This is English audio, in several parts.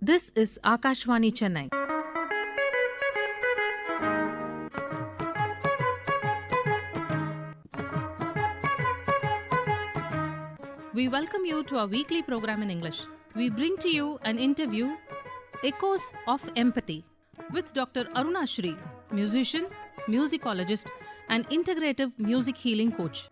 This is Akashvani Chennai. We welcome you to our weekly program in English. We bring to you an interview, Echoes of Empathy, with Dr.R.Aruna Sri, musician, musicologist, and integrative music healing coach.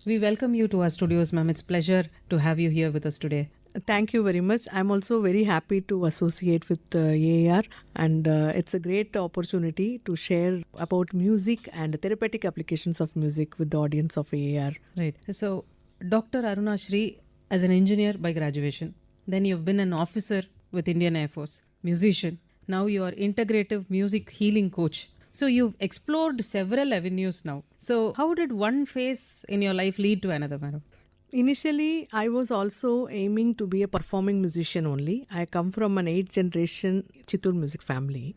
We welcome you to our studios, ma'am. It's a pleasure to have you here with us today. Thank you very much. I'm also very happy to associate with AAR, and it's a great opportunity to share about music and therapeutic applications of music with the audience of AAR. Right. So, Dr. Aruna Sri, as an engineer by graduation, then you've been an officer with Indian Air Force, musician. Now you are integrative music healing coach. So you've explored several avenues now. So how did one phase in your life lead to another, madam? Initially, I was also aiming to be a performing musician only. I come from an 8th generation Chittoor music family.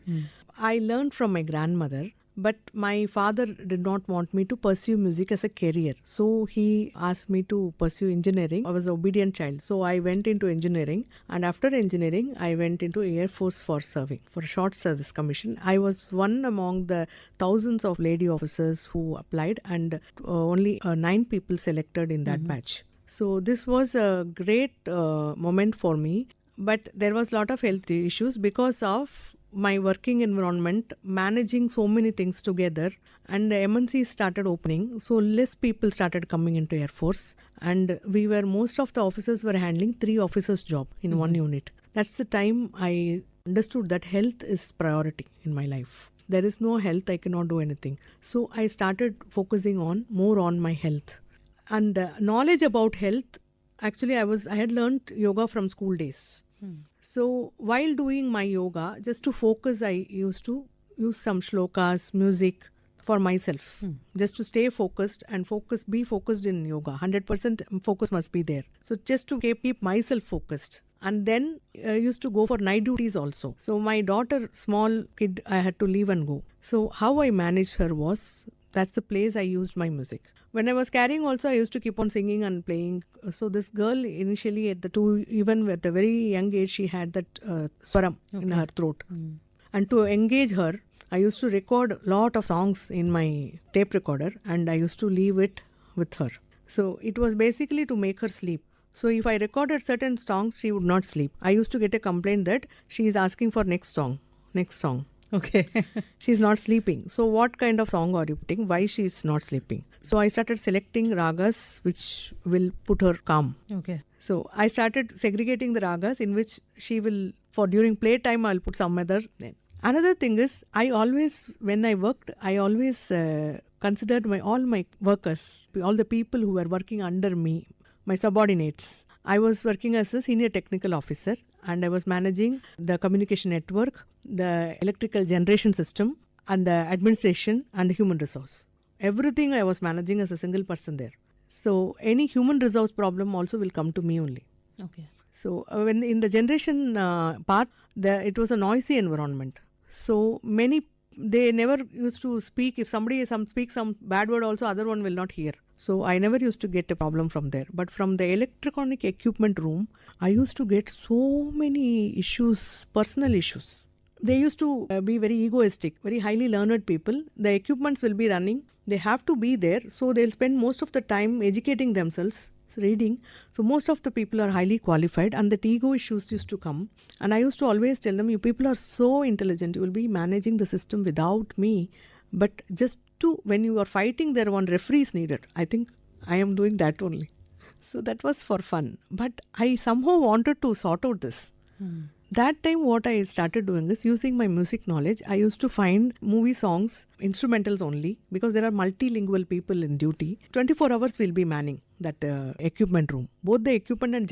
I learned from my grandmother, but my father did not want me to pursue music as a career. So he asked me to pursue engineering. I was an obedient child. So I went into engineering, and after engineering, I went into Air Force for serving, for a short service commission. I was one among the thousands of lady officers who applied, and only 9 people selected in that batch. So this was a great moment for me, but there was a lot of health issues because of my working environment, managing so many things together, and the MNCs started opening, so less people started coming into Air Force, and most of the officers were handling 3 officers' job in one unit. That's the time I understood that health is priority in my life. There is no health, I cannot do anything. So I started focusing more on my health. And the knowledge about health, actually I had learned yoga from school days. So while doing my yoga, just to focus, I used to use some shlokas, music for myself, just to stay focused and be focused in yoga. 100% focus must be there. So just to keep myself focused. And then I used to go for night duties also. So my daughter, small kid, I had to leave and go. So how I managed her was, that's the place I used my music. When I was carrying also, I used to keep on singing and playing. So this girl initially even at a very young age, she had that swaram in her throat. And to engage her, I used to record a lot of songs in my tape recorder, and I used to leave it with her. So it was basically to make her sleep. So if I recorded certain songs, she would not sleep. I used to get a complaint that she is asking for next song. Okay. She's not sleeping. So what kind of song are you putting? Why she is not sleeping? So I started selecting ragas which will put her calm. Okay. So I started segregating the ragas in which she will, during playtime, I'll put some other. Another thing is, when I worked, I always considered all my workers, all the people who were working under me, my subordinates. I was working as a senior technical officer, and I was managing the communication network, the electrical generation system, and the administration and the human resource. Everything I was managing as a single person there. So any human resource problem also will come to me only. Okay. So when in the generation part, it was a noisy environment. So they never used to speak. If somebody speaks some bad word also, other one will not hear. So I never used to get a problem from there. But from the electronic equipment room, I used to get so many issues, personal issues. They used to be very egoistic, very highly learned people. The equipments will be running. They have to be there. So they'll spend most of the time educating themselves, reading. So most of the people are highly qualified, and the ego issues used to come. And I used to always tell them, you people are so intelligent, you will be managing the system without me. But when you are fighting, there one referee is needed. I think I am doing that only. So that was for fun. But I somehow wanted to sort out this. That time what I started doing is using my music knowledge. I used to find movie songs, instrumentals only, because there are multilingual people in duty. 24 hours will be manning that equipment room. Both the equipment and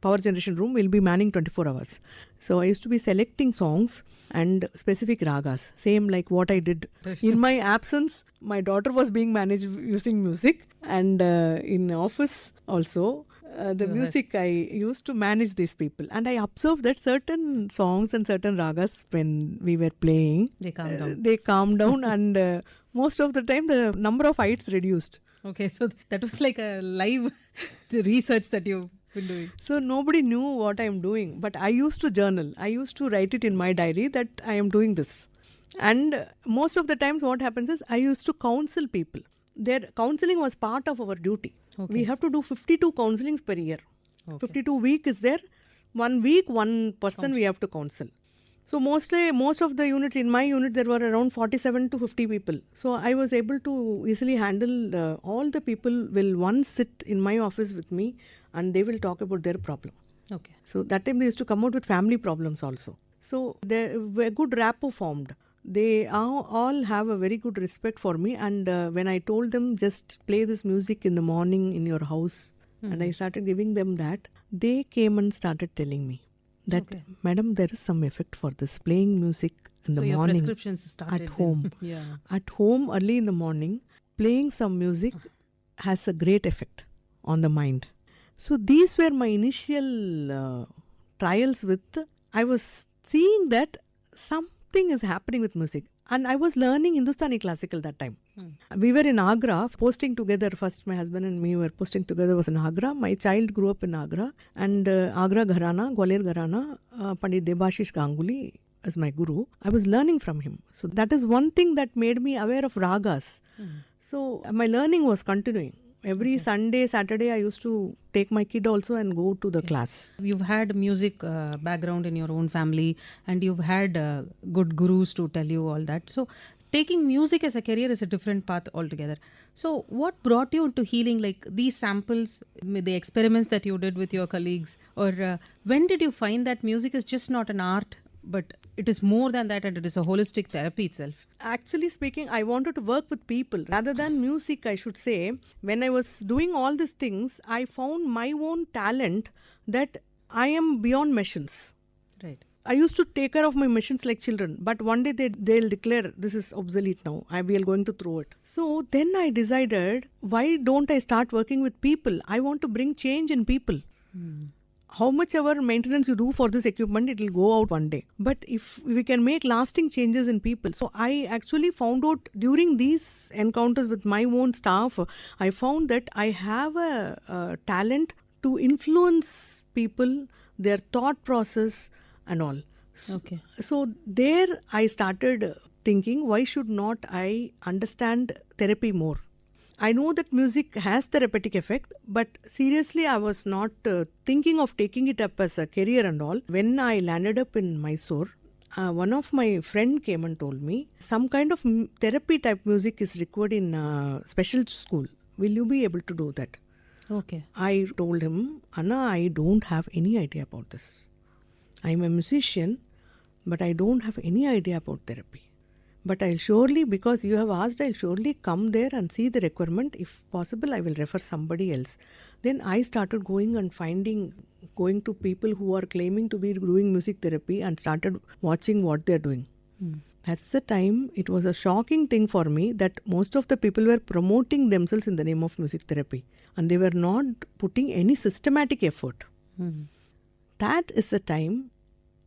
power generation room will be manning 24 hours. So I used to be selecting songs and specific ragas, same like what I did. In my absence, my daughter was being managed using music, and in office also. The music I used to manage these people, and I observed that certain songs and certain ragas, when we were playing, they calm down, and most of the time the number of fights reduced. Okay, so that was like a live research that you've been doing. So nobody knew what I am doing, but I used to journal. I used to write it in my diary that I am doing this. And most of the times what happens is I used to counsel people. Their counseling was part of our duty. Okay. We have to do 52 counselings per year. Okay. 52 week is there. 1 week, one person we have to counsel. So most of the units, in my unit there were around 47 to 50 people. So I was able to easily handle all the people will once sit in my office with me and they will talk about their problem. Okay. So that time they used to come out with family problems also. So there were good rapport formed. They all have a very good respect for me, and when I told them just play this music in the morning in your house, and I started giving them that, they came and started telling me that, Okay. Madam, there is some effect for this playing music in So the your morning prescriptions started at then. home. Yeah. At home early in the morning, playing some music has a great effect on the mind. So these were my initial trials with. I was seeing that something is happening with music, and I was learning Hindustani classical that time. We were in Agra posting together. First my husband and me were posting together, was in Agra. My child grew up in Agra, and Agra Gharana, Gwalior Gharana, Pandit Debashish Ganguly as my guru. I was learning from him. So that is one thing that made me aware of ragas. So my learning was continuing. Every Sunday, Saturday, I used to take my kid also and go to the class. You've had music background in your own family, and you've had good gurus to tell you all that. So taking music as a career is a different path altogether. So what brought you into healing, like these samples, the experiments that you did with your colleagues, or when did you find that music is just not an art, but it is more than that, and it is a holistic therapy itself? Actually speaking, I wanted to work with people rather than music, I should say. When I was doing all these things, I found my own talent that I am beyond machines. Right. I used to take care of my machines like children, but one day they'll declare this is obsolete now. We are going to throw it. So then I decided, why don't I start working with people? I want to bring change in people. How much ever maintenance you do for this equipment, it will go out one day. But if we can make lasting changes in people. So I actually found out during these encounters with my own staff, I found that I have a talent to influence people, their thought process and all. Okay. So there I started thinking, why should not I understand therapy more? I know that music has therapeutic effect, but seriously, I was not thinking of taking it up as a career and all. When I landed up in Mysore, one of my friend came and told me, some kind of therapy type music is required in special school. Will you be able to do that? Okay. I told him, Anna, I don't have any idea about this. I'm a musician, but I don't have any idea about therapy. But I'll surely, because you have asked, I'll surely come there and see the requirement. If possible, I will refer somebody else. Then I started going to people who are claiming to be doing music therapy and started watching what they're doing. That's the time it was a shocking thing for me that most of the people were promoting themselves in the name of music therapy and they were not putting any systematic effort. That is the time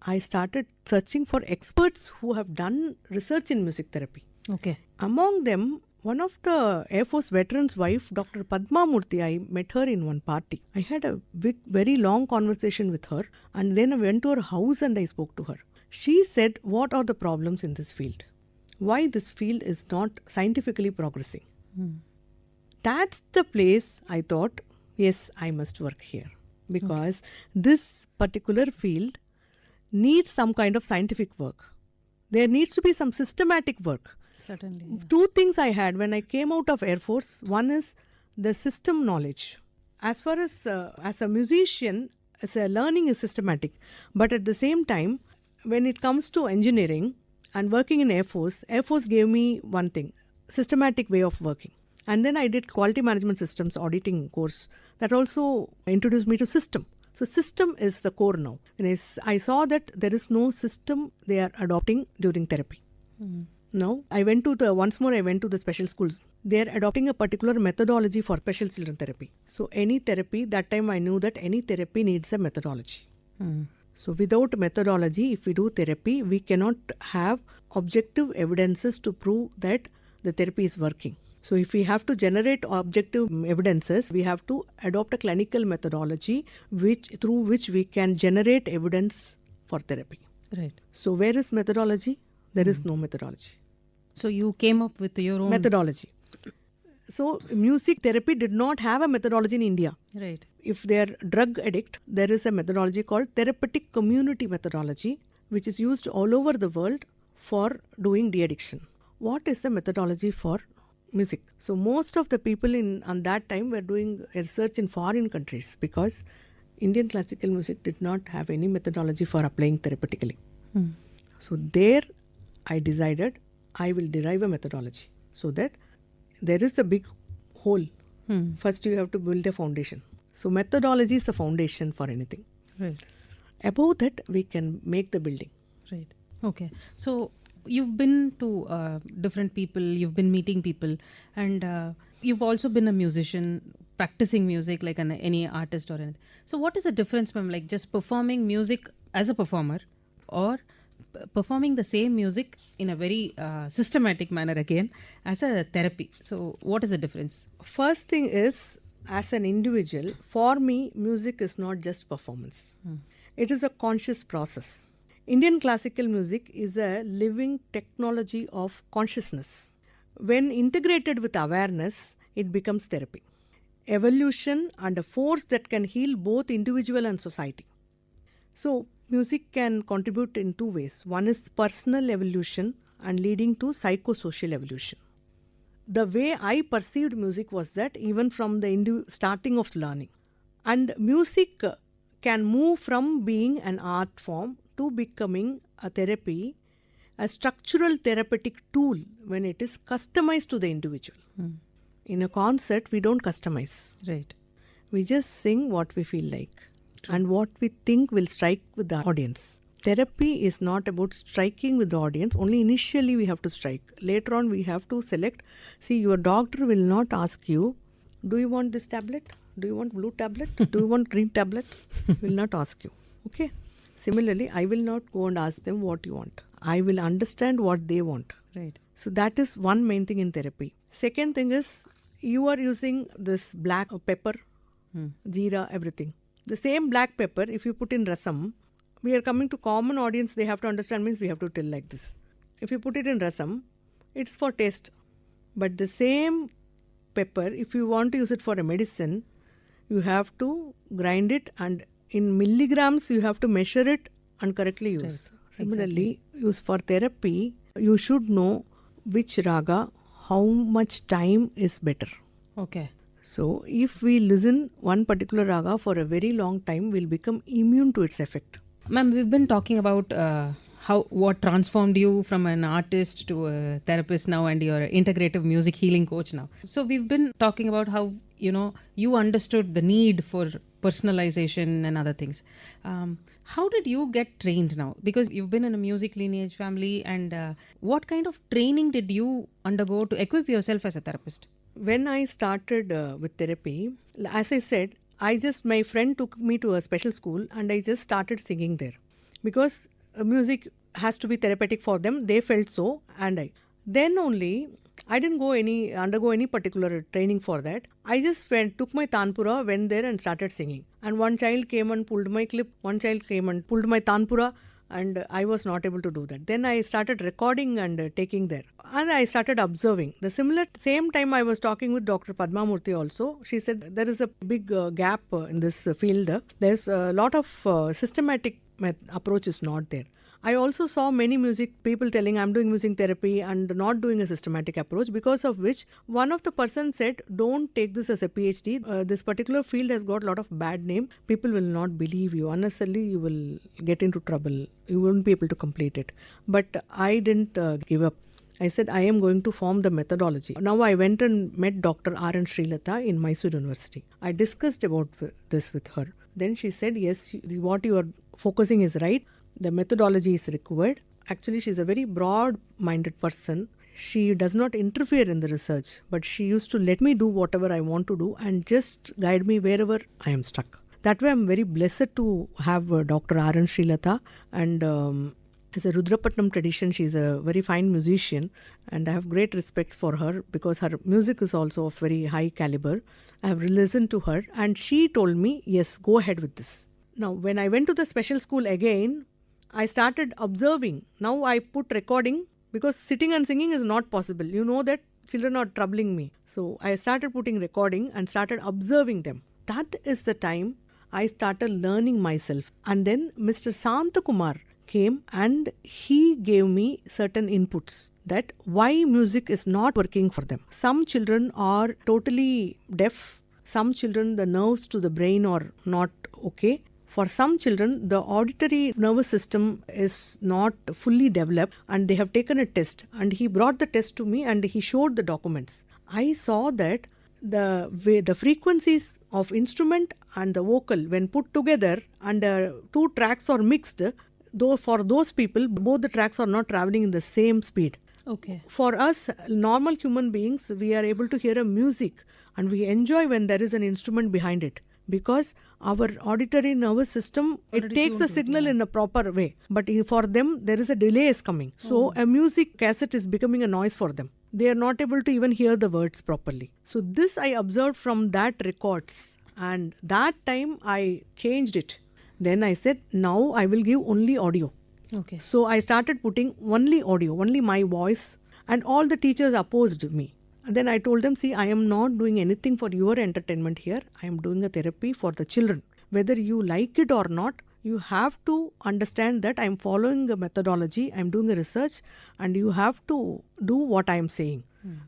I started searching for experts who have done research in music therapy. Okay. Among them, one of the Air Force veteran's wife, Dr. Padma Murthy, I met her in one party. I had a very long conversation with her, and then I went to her house and I spoke to her. She said, what are the problems in this field? Why this field is not scientifically progressing? That's the place I thought, yes, I must work here. Because this particular field needs some kind of scientific work. There needs to be some systematic work. Certainly. Yeah. Two things I had when I came out of Air Force. One is the system knowledge. As far as a musician, as a learning is systematic. But at the same time, when it comes to engineering and working in Air Force gave me one thing, systematic way of working. And then I did quality management systems auditing course. That also introduced me to system. So system is the core now. And I saw that there is no system they are adopting during therapy. Now, once more I went to the special schools. They are adopting a particular methodology for special children therapy. So any therapy, that time I knew that any therapy needs a methodology. So without methodology, if we do therapy, we cannot have objective evidences to prove that the therapy is working. So if we have to generate objective evidences, we have to adopt a clinical methodology through which we can generate evidence for therapy. Right. So where is methodology? There is no methodology. So you came up with your own Methodology. So music therapy did not have a methodology in India. Right. If they are drug addict, there is a methodology called therapeutic community methodology, which is used all over the world for doing de-addiction. What is the methodology for music? So most of the people on that time were doing research in foreign countries because Indian classical music did not have any methodology for applying therapeutically. So there I decided I will derive a methodology so that there is a big hole. First you have to build a foundation. So methodology is the foundation for anything. Right. Above that we can make the building. Right. Okay. So you've been to different people, you've been meeting people, and you've also been a musician, practicing music like any artist or anything. So what is the difference from like just performing music as a performer or performing the same music in a very systematic manner again as a therapy? So what is the difference? First thing is, as an individual, for me, music is not just performance. It is a conscious process. Indian classical music is a living technology of consciousness. When integrated with awareness, it becomes therapy. Evolution and a force that can heal both individual and society. So, music can contribute in two ways. One is personal evolution and leading to psychosocial evolution. The way I perceived music was that even from the starting of learning. And music can move from being an art form to becoming a therapy, a structural therapeutic tool when it is customized to the individual. In a concert, we don't customize. Right. We just sing what we feel like and what we think will strike with the audience. Therapy is not about striking with the audience. Only initially we have to strike. Later on we have to select. See, your doctor will not ask you, do you want this tablet? Do you want blue tablet? Do you want green tablet? Will not ask you. Okay. Similarly, I will not go and ask them what you want. I will understand what they want. Right. So that is one main thing in therapy. Second thing is, you are using this black pepper, jeera, everything. The same black pepper, if you put in rasam, we are coming to common audience, they have to understand, means we have to tell like this. If you put it in rasam, it's for taste. But the same pepper, if you want to use it for a medicine, you have to grind it, and in milligrams you have to measure it and correctly use. Right. Similarly, use for therapy, you should know which raga, how much time is better. Okay. So if we listen one particular raga for a very long time, we'll become immune to its effect. Ma'am, we've been talking about what transformed you from an artist to a therapist now, and you're an integrative music healing coach now. So we've been talking about how you understood the need for personalization and other things. How did you get trained now? Because you've been in a music lineage family, and what kind of training did you undergo to equip yourself as a therapist? When I started with therapy, as I said, my friend took me to a special school and I just started singing there. Because music has to be therapeutic for them, they felt so, and then only, I didn't undergo any particular training for that. I just took my tanpura, went there and started singing. And one child came and pulled my clip, one child came and pulled my tanpura, and I was not able to do that. Then I started recording and taking there. And I started observing. Same time I was talking with Dr. Padma Murthy also. She said there is a big gap in this field. There's a lot of systematic approach is not there. I also saw many music people telling I'm doing music therapy and not doing a systematic approach, because of which one of the persons said, don't take this as a PhD. This particular field has got a lot of bad name. People will not believe you. Unnecessarily you will get into trouble. You won't be able to complete it. But I didn't give up. I said, I am going to form the methodology. Now I went and met Dr.R.Aruna Sri in Mysore University. I discussed about this with her. Then she said, yes, what you are focusing is right. The methodology is required. Actually, she is a very broad-minded person. She does not interfere in the research, but she used to let me do whatever I want to do and just guide me wherever I am stuck. That way, I'm very blessed to have Dr. Aruna Sri and is a Rudrapatnam tradition. She's a very fine musician, and I have great respect for her because her music is also of very high caliber. I have listened to her, and she told me, yes, go ahead with this. Now, when I went to the special school again, I started observing. Now I put recording because sitting and singing is not possible. You know that children are troubling me. So I started putting recording and started observing them. That is the time I started learning myself. And then Mr. Santakumar came and he gave me certain inputs that why music is not working for them. Some children are totally deaf. Some children, the nerves to the brain are not okay. For some children, the auditory nervous system is not fully developed and they have taken a test. And he brought the test to me and he showed the documents. I saw that the frequencies of instrument and the vocal, when put together and two tracks are mixed, though for those people, both the tracks are not traveling in the same speed. Okay. For us, normal human beings, we are able to hear a music and we enjoy when there is an instrument behind it. Because our auditory nervous system, it takes the signal in a proper way. But for them, there is a delay is coming. So a music cassette is becoming a noise for them. They are not able to even hear the words properly. So this I observed from that records. And that time I changed it. Then I said, now I will give only audio. Okay. So I started putting only audio, only my voice. And all the teachers opposed me. And then I told them, see, I am not doing anything for your entertainment here. I am doing a therapy for the children. Whether you like it or not, you have to understand that I am following a methodology, I am doing a research, and you have to do what I am saying.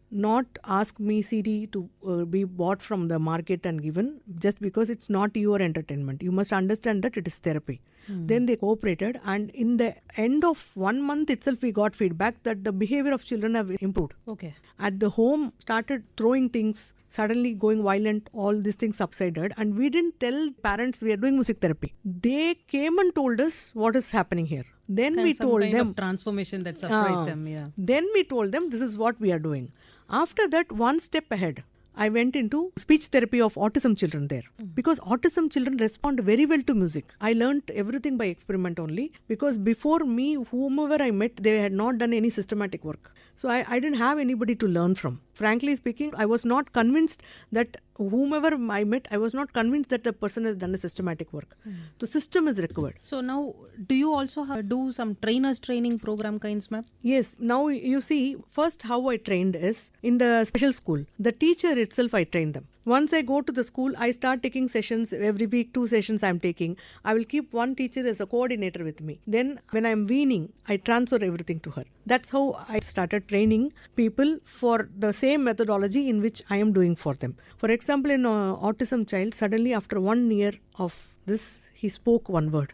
Not ask me CD to be bought from the market and given just because it's not your entertainment. You must understand that it is therapy. Then they cooperated, and in the end of 1 month itself we got feedback that the behavior of children have improved. Okay. At the home, started throwing things, suddenly going violent, all these things subsided, and we didn't tell parents we are doing music therapy. They came and told us what is happening here. Then we told them of transformation that surprised them. Yeah. Then we told them this is what we are doing. After that, one step ahead, I went into speech therapy of autism children there. Because autism children respond very well to music. I learnt everything by experiment only. Because before me, whomever I met, they had not done any systematic work. So I didn't have anybody to learn from. Frankly speaking, I was not convinced that whomever I met, I was not convinced that the person has done a systematic work. The system is required. So now, do you also do some trainers training program kinds, ma'am? Yes. Now you see, first how I trained is in the special school. The teacher itself, I trained them. Once I go to the school, I start taking sessions. Every week, 2 sessions I am taking. I will keep one teacher as a coordinator with me. Then when I am weaning, I transfer everything to her. That's how I started training people for the same methodology in which I am doing for them. For example, in an autism child, suddenly after 1 year of this, he spoke one word.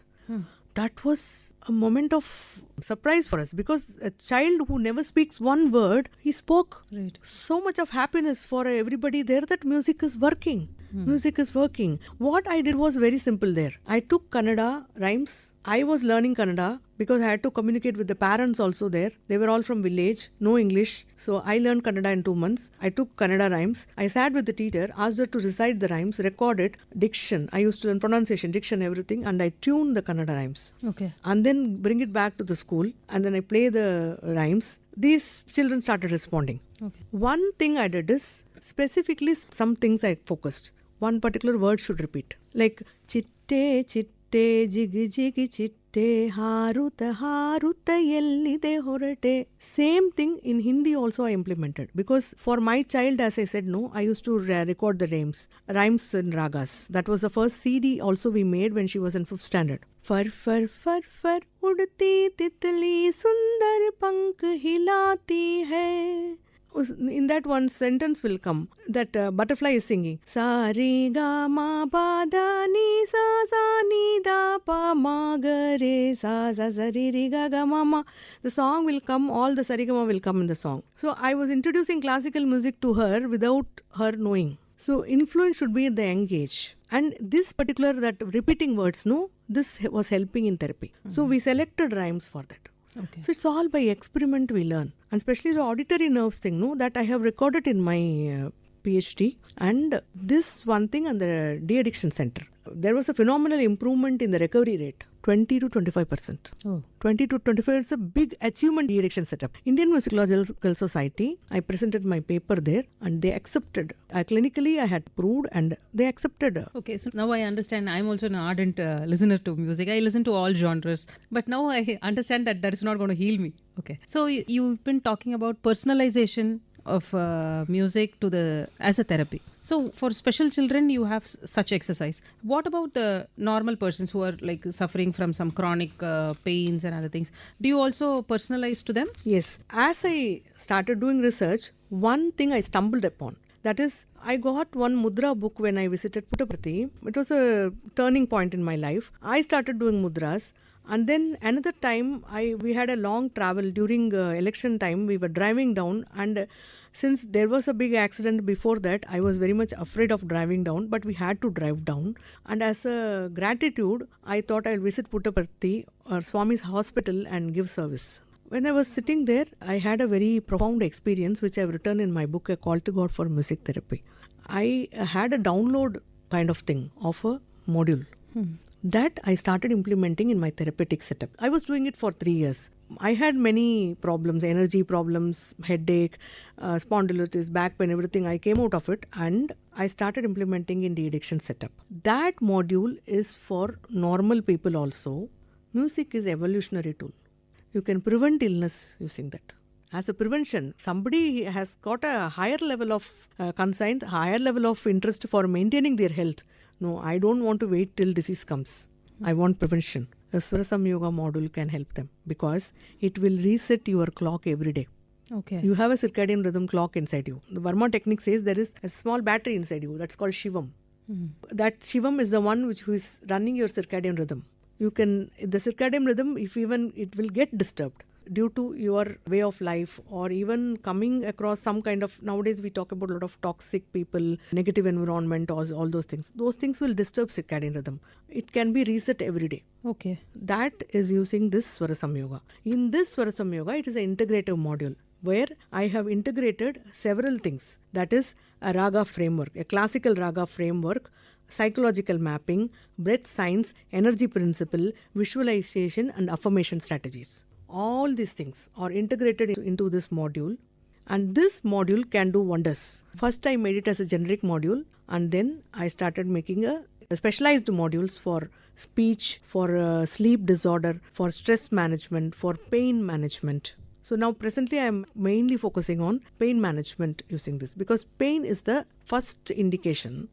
That was a moment of surprise for us because a child who never speaks one word, he spoke. Right. So much of happiness for everybody there that music is working. Music is working. What I did was very simple there. I took Kannada rhymes. I was learning Kannada because I had to communicate with the parents also there. They were all from village, no English. So I learned Kannada in 2 months. I took Kannada rhymes. I sat with the teacher, asked her to recite the rhymes, record it, diction. I used to learn pronunciation, diction, everything. And I tuned the Kannada rhymes. Okay. And then bring it back to the school. And then I play the rhymes. These children started responding. Okay. One thing I did is, specifically some things I focused. One particular word should repeat. Like, chitte, chitte, jig, jig, chitte, haruta, haruta, yellide, horate. Same thing in Hindi also I implemented. Because for my child, as I said, no, I used to record the rhymes in ragas. That was the first CD also we made when she was in 5th standard. Far, far, far, far, udti titli, sundar pank hilati hai. In that one sentence will come that butterfly is singing sa re ga ma pa da ni sa ni da pa ma ga re sa re re ga ga ma ma. The song will come, all the sarigama will come in the song. So I was introducing classical music to her without her knowing. So influence should be at the young age. And this particular, that repeating words, no, this was helping in therapy. So we selected rhymes for that. Okay. So it's all by experiment we learn. And especially the auditory nerves thing, no, that I have recorded in my PhD. And this one thing and the de-addiction center. there was a phenomenal improvement in the recovery rate, 20 to 25%. Oh. 20 to 25 is a big achievement de-addiction setup. Indian Musicological Society, I presented my paper there and they accepted. Clinically, I had proved and they accepted. Okay, so now I understand. I'm also an ardent listener to music. I listen to all genres, but now I understand that is not going to heal me. Okay, so you've been talking about personalization of music as a therapy. So for special children, you have such exercise. What about the normal persons who are like suffering from some chronic pains and other things? Do you also personalize to them? Yes. As I started doing research, one thing I stumbled upon. That is, I got one mudra book when I visited Puttaparthi. It was a turning point in my life. I started doing mudras. And then another time, we had a long travel during election time. We were driving down, and since there was a big accident before that, I was very much afraid of driving down, but we had to drive down. And as a gratitude, I thought I'll visit Puttaparthi or Swami's hospital and give service. When I was sitting there, I had a very profound experience, which I've written in my book, A Call to God for Music Therapy. I had a download kind of thing of a module. That I started implementing in my therapeutic setup. I was doing it for 3 years. I had many problems, energy problems, headache, spondylitis, back pain, everything. I came out of it and I started implementing in the addiction setup. That module is for normal people also. Music is evolutionary tool. You can prevent illness using that. As a prevention, somebody has got a higher level of concern, higher level of interest for maintaining their health. No, I don't want to wait till disease comes. I want prevention. The Swarasam Yoga module can help them because it will reset your clock every day. Okay. You have a circadian rhythm clock inside you. The Varma technique says there is a small battery inside you. That's called Shivam. That Shivam is the one who is running your circadian rhythm. The circadian rhythm, if even it will get disturbed due to your way of life or even coming across some kind of, nowadays we talk about a lot of toxic people, negative environment, all those things. Those things will disturb circadian rhythm. It can be reset every day. Okay. That is using this Swarasam Yoga. In this Swarasam Yoga, it is an integrative module where I have integrated several things. That is a raga framework, a classical raga framework, psychological mapping, breath science, energy principle, visualization and affirmation strategies. All these things are integrated into this module, and this module can do wonders. First I made it as a generic module, and then I started making a specialized modules for speech, for sleep disorder, for stress management, for pain management. So now presently I am mainly focusing on pain management using this because pain is the first indication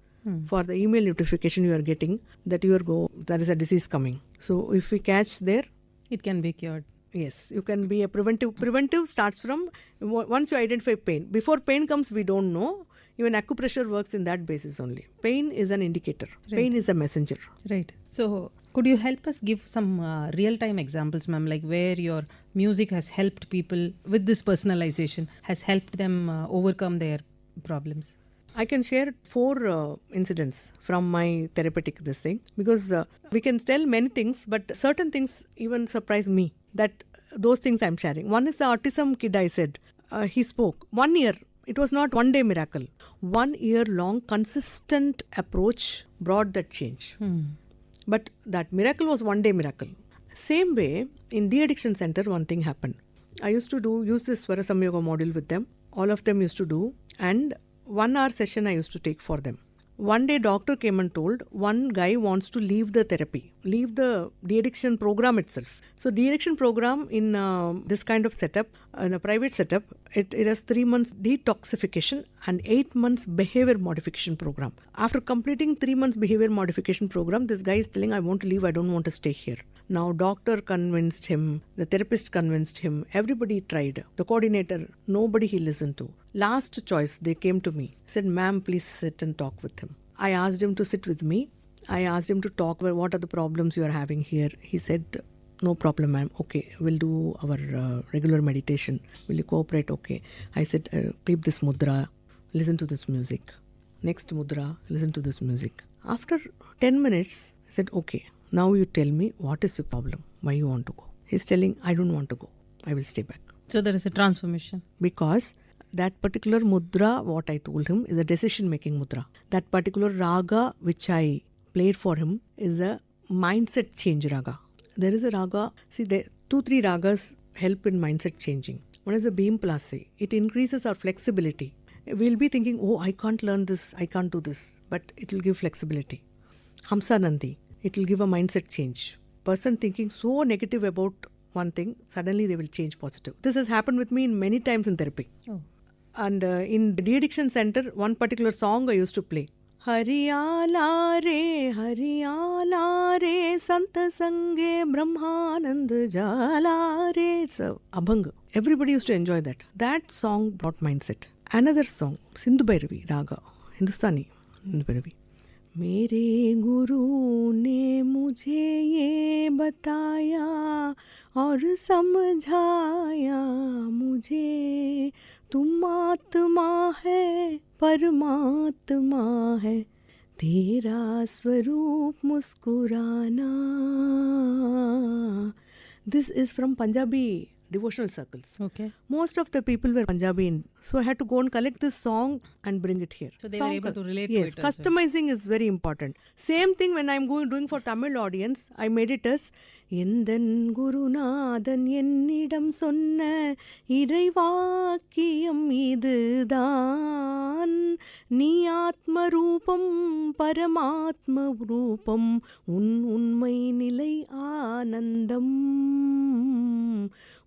for the email notification you are getting that there is a disease coming. So if we catch there, it can be cured. Yes, you can be a preventive. Preventive starts from once you identify pain. Before pain comes, we don't know. Even acupressure works in that basis only. Pain is an indicator. Right. Pain is a messenger. Right. So could you help us give some real-time examples, ma'am, like where your music has helped people with this personalization, has helped them overcome their problems? I can share 4 incidents from my therapeutic because we can tell many things, but certain things even surprise me that those things I'm sharing. One is the autism kid I said. He spoke. 1 year. It was not one day miracle. 1 year long consistent approach brought that change. But that miracle was 1 day miracle. Same way, in de-addiction center, one thing happened. I used to use this Swarasam Yoga module with them. All of them used to do, and 1 hour session I used to take for them. One day doctor came and told one guy wants to leave the therapy, leave the de-addiction program itself. So de-addiction program in this kind of setup, in a private setup, it has 3 months detoxification and 8 months behavior modification program. After completing 3 months behavior modification program, this guy is telling, I want to leave, I don't want to stay here. Now doctor convinced him, the therapist convinced him, everybody tried. The coordinator, nobody he listened to. Last choice, they came to me, said, ma'am, please sit and talk with him. I asked him to sit with me. I asked him to talk, well, what are the problems you are having here? He said, no problem, ma'am. Okay, we'll do our regular meditation. Will you cooperate? Okay. I said, keep this mudra, listen to this music. Next mudra, listen to this music. After 10 minutes, I said, okay, now you tell me what is your problem, why you want to go. He's telling, I don't want to go. I will stay back. So there is a transformation. Because that particular mudra, what I told him, is a decision-making mudra. That particular raga which I played for him is a mindset change raga. There is a raga, see, there 2-3 ragas help in mindset changing. One is the Beam Plase. It increases our flexibility. We'll be thinking, oh, I can't learn this, I can't do this, but it will give flexibility. Hamsa Nandi, it will give a mindset change. Person thinking so negative about one thing, suddenly they will change positive. This has happened with me many times in therapy. Oh. And in the de-addiction center, one particular song I used to play. Hariyala re, santa sange brahmanand jala re. It's a abhang. Everybody used to enjoy that. That song brought mindset. Another song, Sindhu Bhairavi Raga, Hindustani Sindhu Bhairavi. मेरे गुरु ने मुझे ये बताया और समझाया मुझे, तुम आत्मा है परमात्मा है, तेरा स्वरूप मुस्कुराना. This is from Punjabi devotional circles. Okay. Most of the people were Punjabi, so I had to go and collect this song and bring it here. So they were able to relate to yes, it as well. customizing is very important. Same thing when I'm doing for Tamil audience, I made it as Endan Gurunadan Ennidam Sonna Iraivaakiyam Idudan Ni Atma Roopam Paramatma Roopam Unmai Nilai Anandam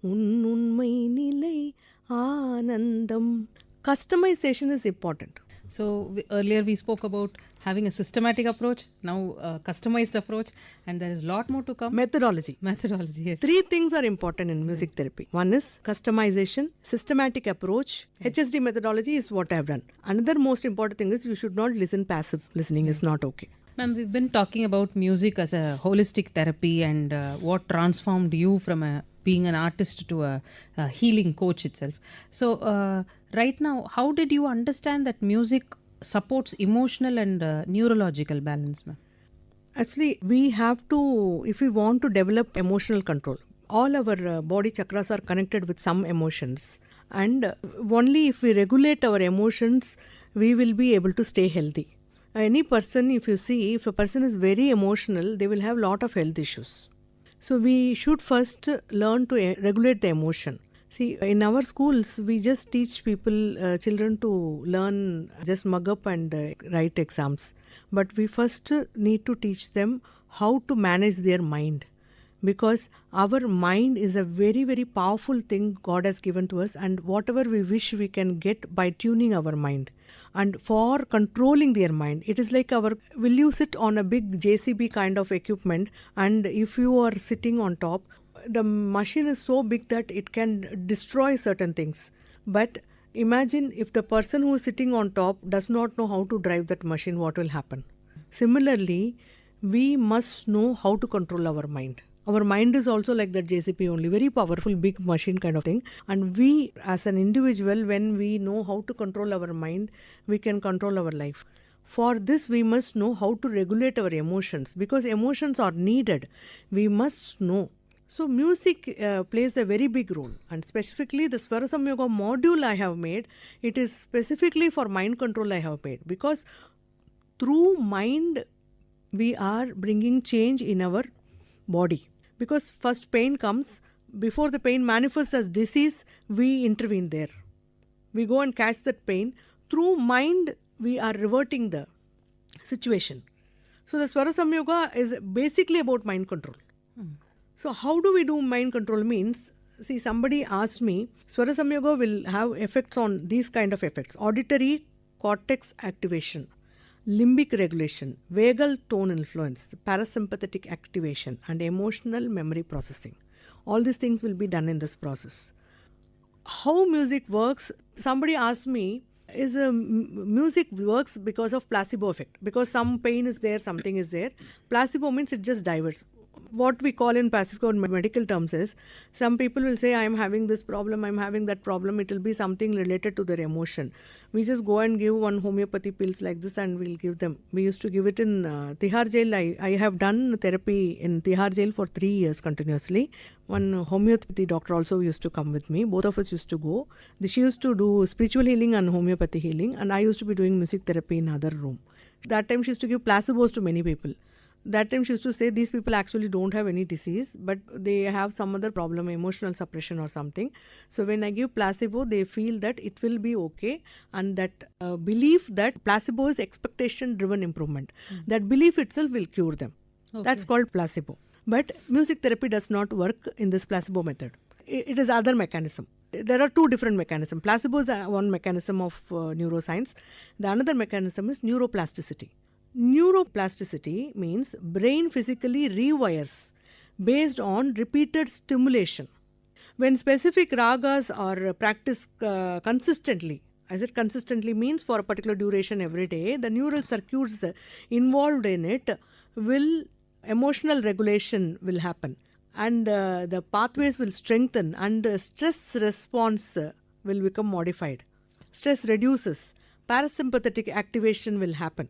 Unmai Nilai Anandam. Customization is important. So earlier we spoke about having a systematic approach, now a customized approach, and there is a lot more to come. Methodology. Methodology, yes. 3 things are important in music therapy. One is customization, systematic approach. HSD methodology is what I have done. Another most important thing is you should not listen passive. Listening is not okay. Ma'am, we've been talking about music as a holistic therapy and what transformed you from being an artist to a healing coach itself. So right now, how did you understand that music supports emotional and neurological balance, ma'am? Actually, we have to, if we want to develop emotional control, all our body chakras are connected with some emotions. And only if we regulate our emotions, we will be able to stay healthy. Any person, if you see, if a person is very emotional, they will have a lot of health issues. So we should first learn to regulate the emotion. See, in our schools, we just teach people, children to learn, just mug up and write exams. But we first need to teach them how to manage their mind. Because our mind is a very, very powerful thing God has given to us, and whatever we wish we can get by tuning our mind. And for controlling their mind, it is like we'll use it on a big JCB kind of equipment, and if you are sitting on top, the machine is so big that it can destroy certain things. But imagine if the person who is sitting on top does not know how to drive that machine, what will happen? Similarly, we must know how to control our mind. Our mind is also like that JCP only, very powerful, big machine kind of thing. And we, as an individual, when we know how to control our mind, we can control our life. For this, we must know how to regulate our emotions, because emotions are needed. We must know. So music plays a very big role, and specifically the Swarasamyoga module I have made, it is specifically for mind control I have made, because through mind we are bringing change in our body. Because first pain comes, before the pain manifests as disease, we intervene there. We go and catch that pain. Through mind, we are reverting the situation. So the Swarasamyoga is basically about mind control. So how do we do mind control means, see, somebody asked me, Swarasamyoga will have effects on these kind of effects: auditory cortex activation, limbic regulation, vagal tone influence, parasympathetic activation, and emotional memory processing. All these things will be done in this process. How music works, somebody asked me, music works because of placebo effect, because some pain is there, something is there. Placebo means it just diverts. What we call in pacific or medical terms is, some people will say, I am having this problem, I am having that problem. It will be something related to their emotion. We just go and give one homeopathy pills like this and we'll give them. We used to give it in Tihar jail. I have done therapy in Tihar jail for 3 years continuously. One homeopathy doctor also used to come with me. Both of us used to go. She used to do spiritual healing and homeopathy healing, and I used to be doing music therapy in other room. That time she used to give placebos to many people. That time she used to say these people actually don't have any disease, but they have some other problem, emotional suppression or something. So when I give placebo, they feel that it will be okay, and that belief that placebo is expectation driven improvement. That belief itself will cure them. That's called placebo. But music therapy does not work in this placebo method. It is other mechanism. There are two different mechanisms. Placebo is one mechanism of neuroscience. The another mechanism is neuroplasticity. Neuroplasticity means brain physically rewires based on repeated stimulation. When specific ragas are practiced consistently, I said consistently means for a particular duration every day, the neural circuits involved in it will, emotional regulation will happen, and the pathways will strengthen, and stress response will become modified. Stress reduces, parasympathetic activation will happen.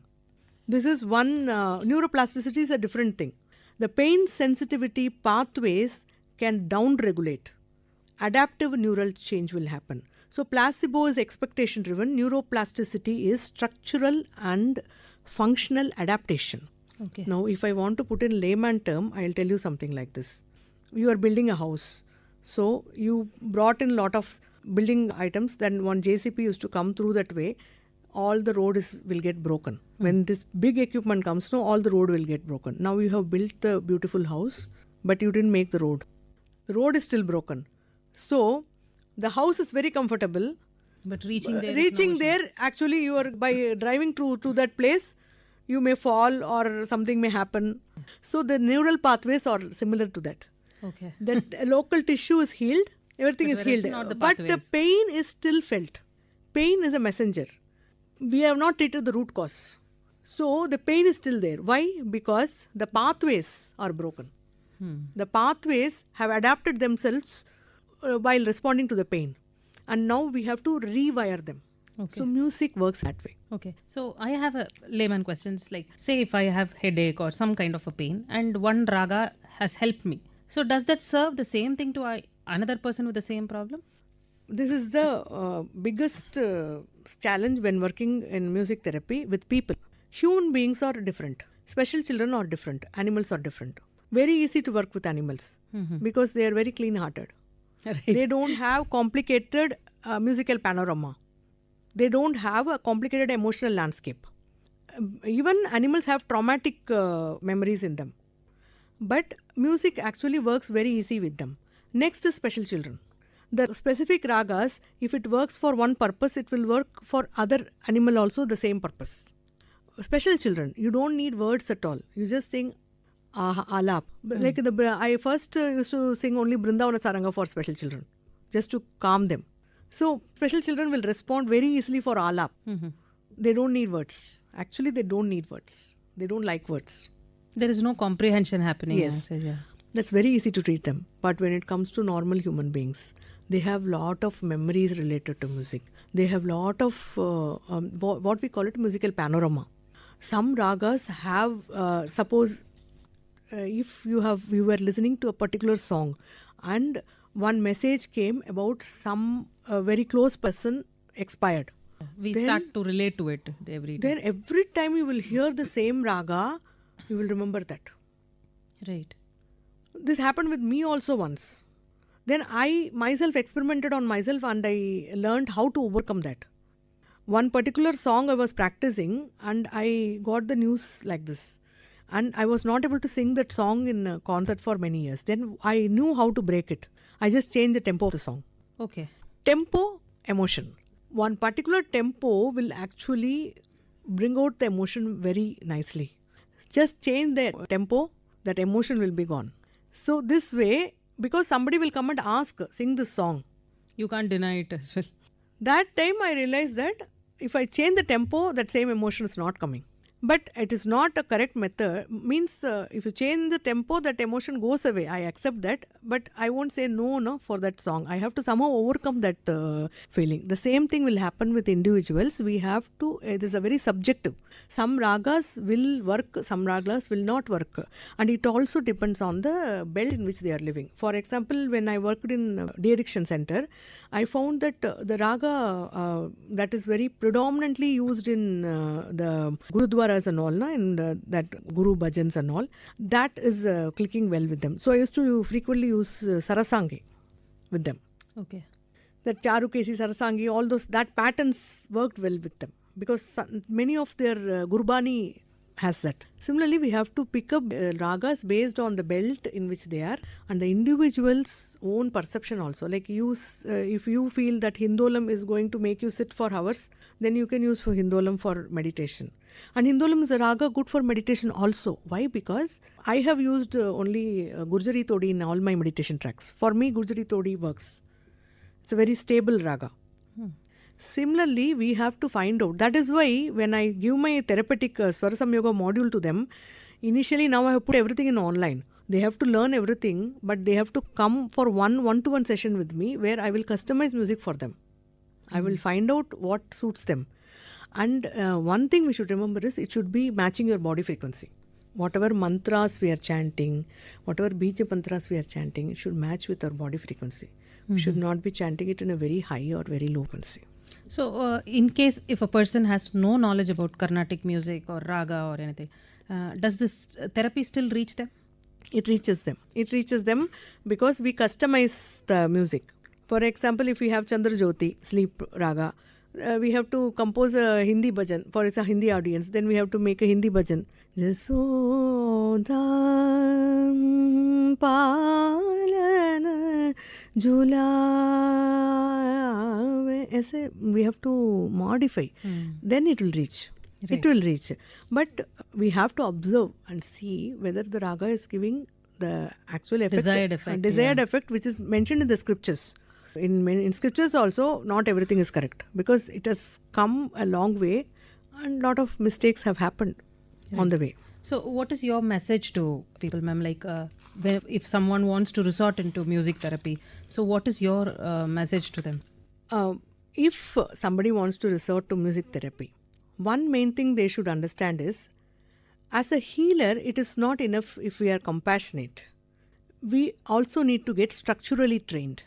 This is one, neuroplasticity is a different thing. The pain sensitivity pathways can down-regulate. Adaptive neural change will happen. So placebo is expectation driven, neuroplasticity is structural and functional adaptation. Okay. Now if I want to put in layman term, I'll tell you something like this. You are building a house. So you brought in a lot of building items, then one JCP used to come through that way. All the road will get broken. When this big equipment comes, no, all the road will get broken. Now you have built the beautiful house, but you didn't make the road. The road is still broken. So the house is very comfortable. But reaching there, actually you are, by driving to that place, you may fall or something may happen. So the neural pathways are similar to that. Okay. That local tissue is healed, everything But is whereas healed. not the But the pathways. pain is still felt. Pain is a messenger. We have not treated the root cause. So the pain is still there. Why? Because the pathways are broken. The pathways have adapted themselves while responding to the pain. And now we have to rewire them. Okay. So music works that way. Okay. So I have a layman questions, like say if I have headache or some kind of a pain and one raga has helped me. So does that serve the same thing to another person with the same problem? This is the biggest challenge when working in music therapy with people. Human beings are different. Special children are different. Animals are different. Very easy to work with animals because they are very clean-hearted. Right. They don't have complicated musical panorama. They don't have a complicated emotional landscape. Even animals have traumatic memories in them. But music actually works very easy with them. Next is special children. The specific ragas, if it works for one purpose, it will work for other animal also the same purpose. Special children, you don't need words at all. You just sing alap. Like I first used to sing only Brindavana Saranga for special children, just to calm them. So special children will respond very easily for alap. They don't need words. Actually, they don't need words. They don't like words. There is no comprehension happening. Yes. I say, yeah. That's very easy to treat them. But when it comes to normal human beings, they have lot of memories related to music. They have lot of what we call it musical panorama. Some ragas have, suppose if you were listening to a particular song and one message came about some very close person expired. We start to relate to it every day. Then every time you will hear the same raga, you will remember that. Right. This happened with me also once. Then I myself experimented on myself and I learned how to overcome that. One particular song I was practicing and I got the news like this. And I was not able to sing that song in a concert for many years. Then I knew how to break it. I just changed the tempo of the song. Okay. Tempo, emotion. One particular tempo will actually bring out the emotion very nicely. Just change the tempo, that emotion will be gone. So this way, because somebody will come and ask, sing this song. You can't deny it as well. That time I realized that if I change the tempo, that same emotion is not coming. But it is not a correct method. Means if you change the tempo, that emotion goes away. I accept that. But I won't say no for that song. I have to somehow overcome that feeling. The same thing will happen with individuals. We have to, it is a very subjective. Some ragas will work, some ragas will not work. And it also depends on the belt in which they are living. For example, when I worked in de-addiction center, I found that the raga that is very predominantly used in the Gurudwara mantras and all, na, and that guru bhajans and all, that is clicking well with them. So I used to frequently use Sarasangi with them. Okay. That Charukesi, Sarasangi, all those, that patterns worked well with them because many of their Gurbani has that. Similarly, we have to pick up ragas based on the belt in which they are and the individual's own perception also. Like if you feel that Hindolam is going to make you sit for hours, then you can use for Hindolam for meditation. And Hindolam is a raga good for meditation also. Why? Because I have used only Gurjari Todi in all my meditation tracks. For me, Gurjari Todi works. It's a very stable raga. Similarly, we have to find out. That is why when I give my therapeutic Swarasam Yoga module to them, initially now I have put everything in online. They have to learn everything, but they have to come for one-to-one session with me where I will customize music for them. I will find out what suits them. And one thing we should remember is it should be matching your body frequency. Whatever mantras we are chanting, whatever bija mantras we are chanting, it should match with our body frequency. We should not be chanting it in a very high or very low frequency. So, in case if a person has no knowledge about Carnatic music or raga or anything, does this therapy still reach them? It reaches them. It reaches them because we customize the music. For example, if we have Chandra Jyoti, sleep raga, we have to compose a Hindi bhajan for it's a Hindi audience. Then we have to make a Hindi bhajan. Jasodam palana julave. Aise we have to modify. Then it will reach. Right. It will reach. But we have to observe and see whether the raga is giving the actual effect. Desired effect which is mentioned in the scriptures. In scriptures also, not everything is correct because it has come a long way and lot of mistakes have happened on the way. So what is your message to people, ma'am? Like if someone wants to resort into music therapy, so what is your message to them? If somebody wants to resort to music therapy, one main thing they should understand is, as a healer, it is not enough if we are compassionate. We also need to get structurally trained.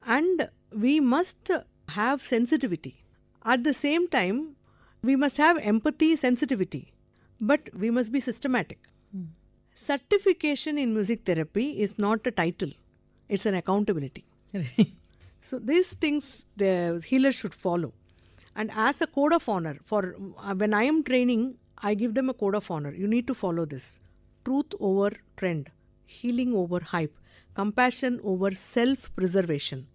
And we must have sensitivity. At the same time, we must have empathy, sensitivity. But we must be systematic. Certification in music therapy is not a title. It's an accountability. So these things the healer should follow. And as a code of honor, for when I am training, I give them a code of honor. You need to follow this. Truth over trend. Healing over hype. Compassion over self-preservation.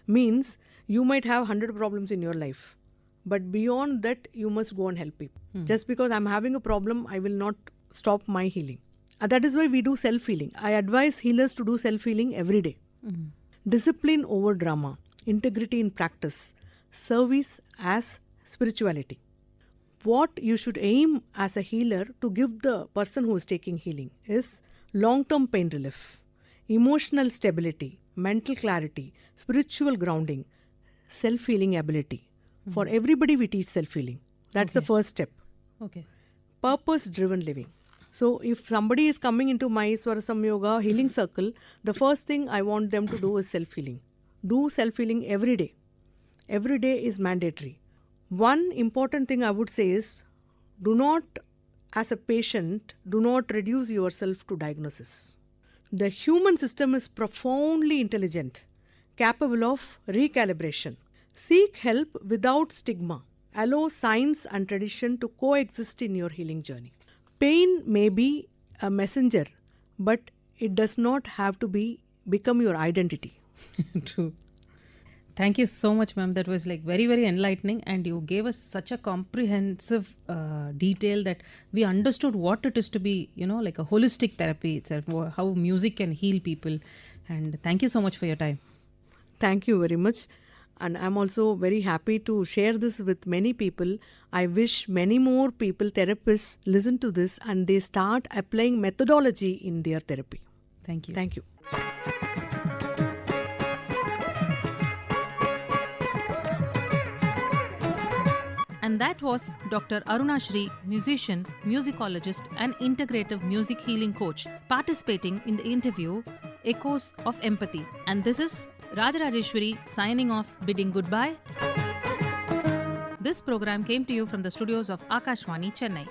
Means you might have 100 problems in your life. But beyond that, you must go and help people. Just because I'm having a problem, I will not stop my healing. That is why we do self-healing. I advise healers to do self-healing every day. Discipline over drama. Integrity in practice. Service as spirituality. What you should aim as a healer to give the person who is taking healing is long-term pain relief, emotional stability, mental clarity, spiritual grounding, self-healing ability. For everybody we teach self-healing. That's the first step. Okay. Purpose-driven living. So if somebody is coming into my Swarasam Yoga healing circle, the first thing I want them to do is self-healing. Do self-healing every day. Every day is mandatory. One important thing I would say is, do not, as a patient, do not reduce yourself to diagnosis. The human system is profoundly intelligent, capable of recalibration. Seek help without stigma. Allow science and tradition to coexist in your healing journey. Pain may be a messenger, but it does not have to become your identity. True. Thank you so much, ma'am. That was like very, very enlightening, and you gave us such a comprehensive detail that we understood what it is to be, like a holistic therapy itself, how music can heal people. And thank you so much for your time. Thank you very much. And I'm also very happy to share this with many people. I wish many more people, therapists, listen to this and they start applying methodology in their therapy. Thank you. Thank you. And that was Dr. Aruna Sri, musician, musicologist, and integrative music healing coach, participating in the interview Echoes of Empathy. And this is Rajarajeshwari signing off, bidding goodbye. This program came to you from the studios of Akashvani, Chennai.